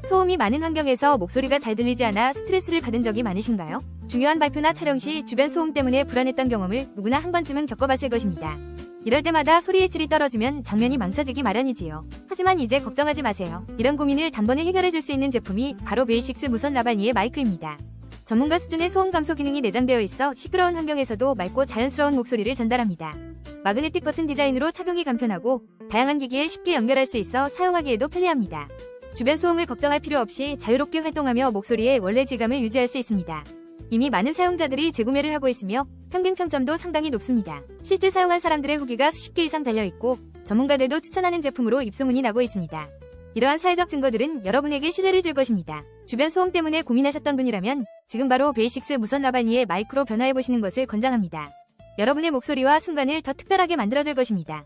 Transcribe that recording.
소음이 많은 환경에서 목소리가 잘 들리지 않아 스트레스를 받은 적이 많으신가요? 중요한 발표나 촬영 시 주변 소음 때문에 불안했던 경험을 누구나 한 번쯤은 겪어봤을 것입니다. 이럴 때마다 소리의 질이 떨어지면 장면이 망쳐지기 마련이지요. 하지만 이제 걱정하지 마세요. 이런 고민을 단번에 해결해줄 수 있는 제품이 바로 베이식스 무선 라발리의 마이크입니다. 전문가 수준의 소음 감소 기능이 내장되어 있어 시끄러운 환경에서도 맑고 자연스러운 목소리를 전달합니다. 마그네틱 버튼 디자인으로 착용이 간편하고 다양한 기기에 쉽게 연결할 수 있어 사용하기에도 편리합니다. 주변 소음을 걱정할 필요 없이 자유롭게 활동하며 목소리의 원래 질감을 유지할 수 있습니다. 이미 많은 사용자들이 재구매를 하고 있으며 평균 평점도 상당히 높습니다. 실제 사용한 사람들의 후기가 수십 개 이상 달려있고 전문가들도 추천하는 제품으로 입소문이 나고 있습니다. 이러한 사회적 증거들은 여러분에게 신뢰를 줄 것입니다. 주변 소음 때문에 고민하셨던 분이라면 지금 바로 베이식스 무선 라발리의 마이크로 변화해보시는 것을 권장합니다. 여러분의 목소리와 순간을 더 특별하게 만들어줄 것입니다.